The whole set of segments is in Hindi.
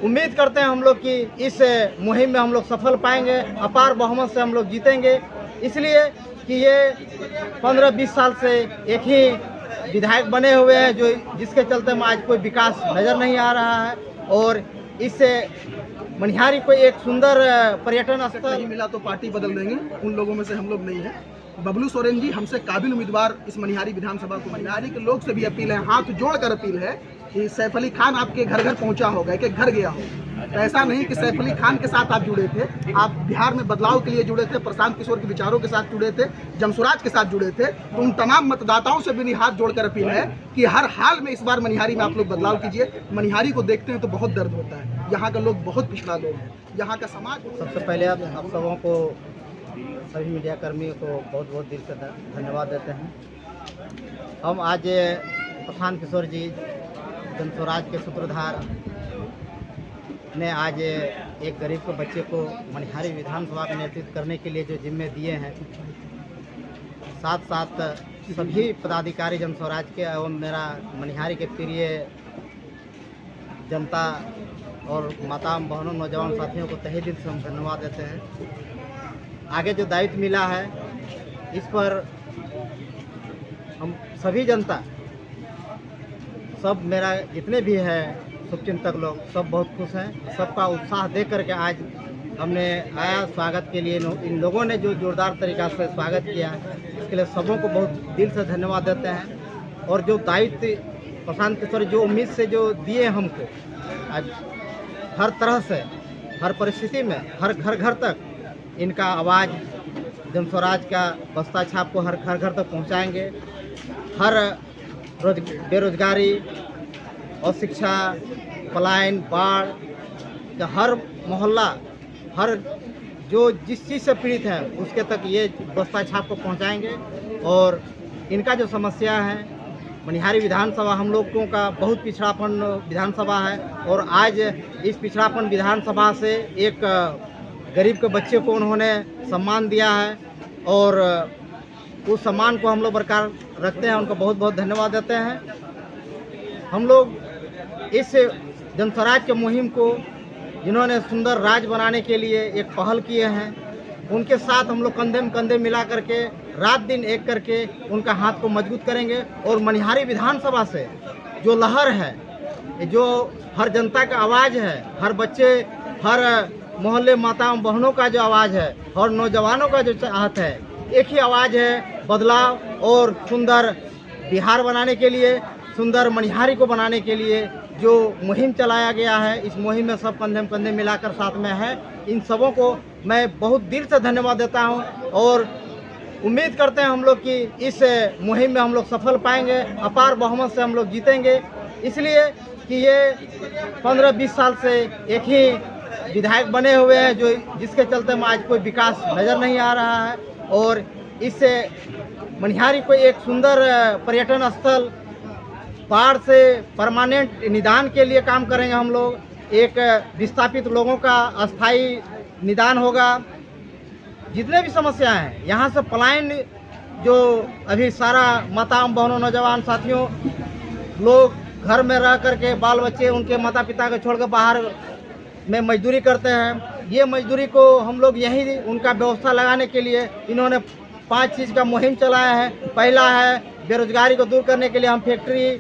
उम्मीद करते हैं हम लोग कि इस मुहिम में हम लोग सफल पाएंगे, अपार बहुमत से हम लोग जीतेंगे। इसलिए कि ये 15-20 साल से एक ही विधायक बने हुए हैं, जो जिसके चलते में आज कोई विकास नज़र नहीं आ रहा है। और इससे मनिहारी को एक सुंदर पर्यटन स्थल नहीं मिला तो पार्टी बदल देंगे, उन लोगों में से हम लोग नहीं हैं। बबलू सोरेन जी हमसे काबिल उम्मीदवार इस मनिहारी विधानसभा को। मनिहारी के लोग से भी अपील है, हाथ जोड़कर अपील है कि सैफ अली खान आपके घर घर पहुंचा होगा, कि घर गया हो। तो ऐसा नहीं कि सैफ अली खान के साथ आप जुड़े थे, आप बिहार में बदलाव के लिए जुड़े थे, प्रशांत किशोर के विचारों के साथ जुड़े थे, जमसुराज के साथ जुड़े थे। तो उन तमाम मतदाताओं से भी हाथ जोड़कर अपील है कि हर हाल में इस बार मनिहारी में आप लोग बदलाव कीजिए। मनिहारी को देखते हैं तो बहुत दर्द होता है, यहाँ का लोग बहुत पिछड़ा लोग हैं, यहाँ का समाज। सबसे पहले आप सबों को, सभी मीडिया कर्मियों को बहुत बहुत दिल से धन्यवाद देते हैं। हम आज प्रशांत किशोर जी, जमसुराज के सूत्रधार ने आज एक गरीब के बच्चे को मनिहारी विधानसभा का नेतृत्व करने के लिए जो जिम्मे दिए हैं, साथ साथ सभी पदाधिकारी जमसुराज के एवं मेरा मनिहारी के प्रिय जनता और माता बहनों नौजवान साथियों को तहे दिल से हम धन्यवाद देते हैं। आगे जो दायित्व मिला है इस पर हम सभी जनता, सब मेरा जितने भी है शुभचिंतक लोग, सब बहुत खुश हैं। सबका उत्साह देख करके आज हमने आया स्वागत के लिए। इन लोगों ने जो जोरदार तरीक़ा से स्वागत किया, इसके लिए सबों को बहुत दिल से धन्यवाद देते हैं। और जो दायित्व प्रशांत किशोर जो उम्मीद से जो दिए हमको, आज हर तरह से, हर परिस्थिति में, हर घर घर तक इनका आवाज़ जमसुराज का बस्ता छाप को हर घर घर तक पहुंचाएंगे। हर बेरोजगारी और शिक्षा, पलायन, बाढ़, हर मोहल्ला, हर जो जिस चीज़ से पीड़ित है उसके तक ये बस्ता छाप को पहुंचाएंगे। और इनका जो समस्या है, मनिहारी विधानसभा हम लोगों का बहुत पिछड़ापन विधानसभा है, और आज इस पिछड़ापन विधानसभा से एक गरीब के बच्चे को उन्होंने सम्मान दिया है, और उस सम्मान को हम लोग बरकरार रखते हैं। उनको बहुत बहुत धन्यवाद देते हैं। हम लोग इस जमसुराज के मुहिम को, जिन्होंने सुंदर राज बनाने के लिए एक पहल किए हैं, उनके साथ हम लोग कंधे में कंधे मिला करके रात दिन एक करके उनका हाथ को मजबूत करेंगे। और मनिहारी विधानसभा से जो लहर है, जो हर जनता का आवाज़ है, हर बच्चे, हर मोहल्ले माताओं बहनों का जो आवाज़ है, और नौजवानों का जो चाहत है, एक ही आवाज़ है, बदलाव और सुंदर बिहार बनाने के लिए, सुंदर मनिहारी को बनाने के लिए जो मुहिम चलाया गया है। इस मुहिम में सब कंधे में कंधे मिलाकर साथ में है। इन सबों को मैं बहुत दिल से धन्यवाद देता हूं, और उम्मीद करते हैं हम लोग कि इस मुहिम में हम लोग सफल पाएंगे, अपार बहुमत से हम लोग जीतेंगे। इसलिए कि ये 15-20 साल से एक ही विधायक बने हुए हैं, जो जिसके चलते में आज कोई विकास नज़र नहीं आ रहा है। और इससे मनिहारी को एक सुंदर पर्यटन स्थल, बाढ़ से परमानेंट निदान के लिए काम करेंगे हम लोग। एक विस्थापित लोगों का अस्थाई निदान होगा। जितने भी समस्याएं हैं, यहाँ से पलायन, जो अभी सारा माता बहनों नौजवान साथियों लोग घर में रह करके बाल बच्चे उनके माता पिता को छोड़कर बाहर में मजदूरी करते हैं, ये मजदूरी को हम लोग यहीं उनका व्यवस्था लगाने के लिए इन्होंने 5 चीज़ का मुहिम चलाया है। पहला है बेरोजगारी को दूर करने के लिए हम फैक्ट्री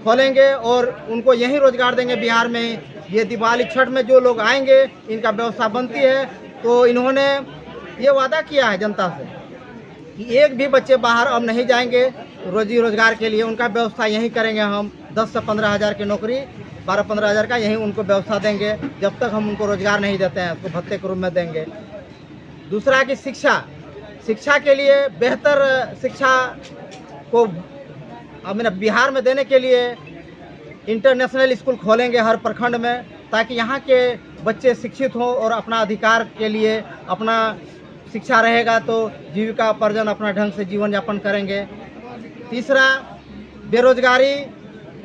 खोलेंगे और उनको यहीं रोजगार देंगे बिहार में। ये दिवाली छठ में जो लोग आएंगे, इनका व्यवस्था बनती है, तो इन्होंने ये वादा किया है जनता से कि एक भी बच्चे बाहर अब नहीं जाएंगे रोजी रोजगार के लिए। उनका व्यवस्था यहीं करेंगे हम। 10 से 15 हज़ार की नौकरी, 12-15 हज़ार का यहीं उनको व्यवस्था देंगे। जब तक हम उनको रोजगार नहीं देते हैं, उसको भत्ते के रूप में देंगे। दूसरा कि शिक्षा के लिए बेहतर शिक्षा को अपने बिहार में देने के लिए इंटरनेशनल स्कूल खोलेंगे हर प्रखंड में, ताकि यहाँ के बच्चे शिक्षित हों और अपना अधिकार के लिए, अपना शिक्षा रहेगा तो जीविका उपार्जन अपना ढंग से जीवन यापन करेंगे। तीसरा, बेरोजगारी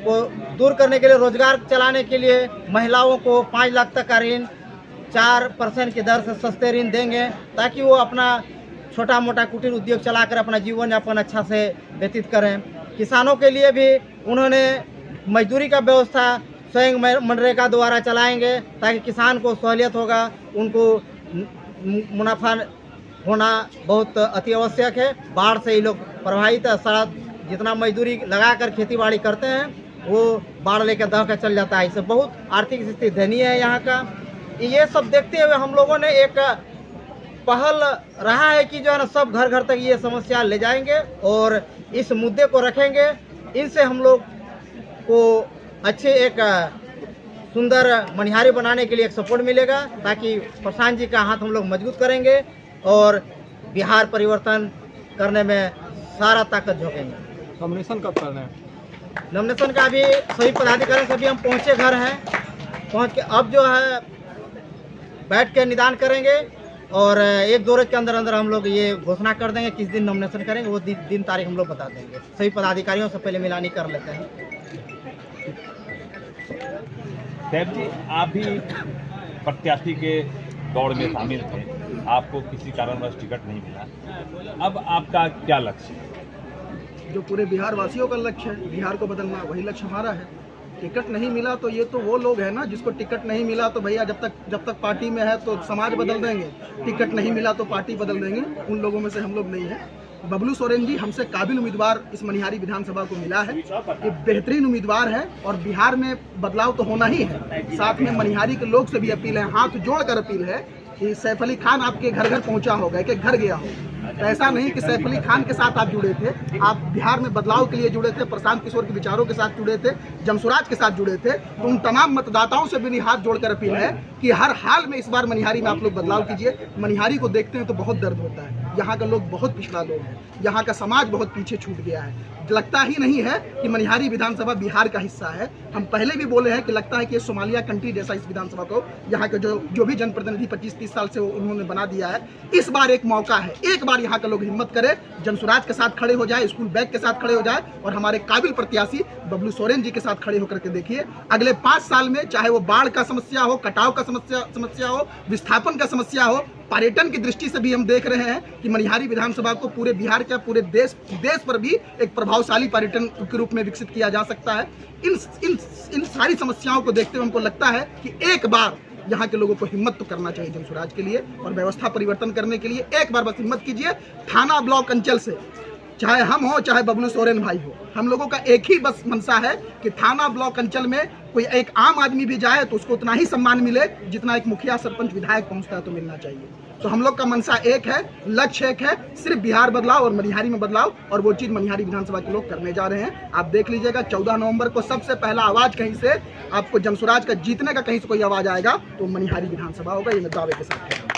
को दूर करने के लिए, रोजगार चलाने के लिए महिलाओं को 5 लाख तक का ऋण 4% की दर से सस्ते ऋण देंगे, ताकि वो अपना छोटा मोटा कुटीर उद्योग चलाकर अपना जीवन यापन अच्छा से व्यतीत करें। किसानों के लिए भी उन्होंने मजदूरी का व्यवस्था स्वयं मनरेगा द्वारा चलाएंगे ताकि किसान को सहूलियत होगा, उनको मुनाफा होना बहुत अति आवश्यक है। बाढ़ से ये लोग प्रभावित है, सारा जितना मजदूरी लगाकर खेती बाड़ी करते हैं वो बाढ़ लेकर दह कर चल जाता है। इससे बहुत आर्थिक स्थिति दयनीय है यहाँ का। ये सब देखते हुए हम लोगों ने एक पहल रहा है कि जो है ना सब घर घर तक ये समस्या ले जाएंगे और इस मुद्दे को रखेंगे। इनसे हम लोग को अच्छे एक सुंदर मनिहारी बनाने के लिए एक सपोर्ट मिलेगा, ताकि प्रशांत जी का हाथ हम लोग मजबूत करेंगे और बिहार परिवर्तन करने में सारा ताकत झोंकेंगे। नॉमिनेशन कब करना है? नॉमिनेशन का अभी सभी पदाधिकारी सभी हम पहुँचे घर हैं, पहुँच के अब जो है बैठ के निदान करेंगे और 1-2 रोज के अंदर अंदर हम लोग ये घोषणा कर देंगे किस दिन नॉमिनेशन करेंगे। वो दिन तारीख हम लोग बता देंगे। सभी पदाधिकारियों से पहले मिलानी कर लेते हैं। साहब जी, आप भी प्रत्याशी के दौड़ में शामिल थे, आपको किसी कारणवश टिकट नहीं मिला, अब आपका क्या लक्ष्य है? जो पूरे बिहार वासियों का लक्ष्य है, बिहार को बदलना, वही लक्ष्य हमारा है। टिकट नहीं मिला तो ये तो वो लोग हैं ना जिसको टिकट नहीं मिला तो भैया जब तक पार्टी में है तो समाज बदल देंगे, टिकट नहीं मिला तो पार्टी बदल देंगे। उन लोगों में से हम लोग नहीं हैं। बबलू सोरेन जी हमसे काबिल उम्मीदवार इस मनिहारी विधानसभा को मिला है। ये बेहतरीन उम्मीदवार है और बिहार में बदलाव तो होना ही है। साथ में मनिहारी के लोग से भी अपील है, हाथ जोड़कर अपील है कि सैफ अली खान आपके घर घर पहुंचा होगा, कि घर गया हो। तो ऐसा नहीं कि सैफ अली खान के साथ आप जुड़े थे, आप बिहार में बदलाव के लिए जुड़े थे, प्रशांत किशोर के विचारों के साथ जुड़े थे, जमसुराज के साथ जुड़े थे। तो उन तमाम मतदाताओं से भी हाथ जोड़कर अपील है कि हर हाल में इस बार मनिहारी में आप लोग बदलाव कीजिए। मनिहारी को देखते हैं तो बहुत दर्द होता है। यहाँ का लोग बहुत पिछड़ा लोग हैं, यहाँ का समाज बहुत पीछे छूट गया है। लगता ही नहीं है कि मनिहारी विधानसभा बिहार का हिस्सा है। हम पहले भी बोले हैं कि लगता है कि ये सोमालिया कंट्री जैसा इस विधानसभा को यहाँ के जो भी जनप्रतिनिधि 25-30 साल से उन्होंने बना दिया है। इस बार एक मौका है, एक बार यहाँ के लोग हिम्मत करें, जनसुराज के साथ खड़े हो जाए, स्कूल बैग के साथ खड़े हो जाए और हमारे काबिल प्रत्याशी बबलू सोरेन जी के साथ खड़े होकर के देखिए। अगले 5 साल में चाहे वो बाढ़ का समस्या हो, कटाव का समस्या हो, विस्थापन का समस्या हो, पर्यटन की दृष्टि से भी हम देख रहे हैं कि मनिहारी विधानसभा को पूरे बिहार का पूरे देश पर भी एक प्रभावशाली पर्यटन के रूप में विकसित किया जा सकता है। इन सारी समस्याओं को देखते हुए हमको लगता है कि एक बार यहाँ के लोगों को हिम्मत तो करना चाहिए जनसुराज के लिए और व्यवस्था परिवर्तन करने के लिए। एक बार बस हिम्मत कीजिए। थाना ब्लॉक अंचल से चाहे हम हो चाहे बबलू सोरेन भाई हो, हम लोगों का एक ही बस मनसा है कि थाना ब्लॉक अंचल में कोई एक आम आदमी भी जाए तो उसको उतना ही सम्मान मिले जितना एक मुखिया सरपंच विधायक पहुंचता है तो मिलना चाहिए। तो हम लोग का मनसा एक है, लक्ष्य एक है, सिर्फ बिहार बदलाव और मनिहारी में बदलाव, और वो चीज़ मनिहारी विधानसभा के लोग करने जा रहे हैं। आप देख लीजिएगा 14 नवंबर को सबसे पहला आवाज़ कहीं से आपको जमसुराज का जीतने का कहीं से कोई आवाज़ आएगा तो मनिहारी विधानसभा होगा। ये मैं दावे के साथ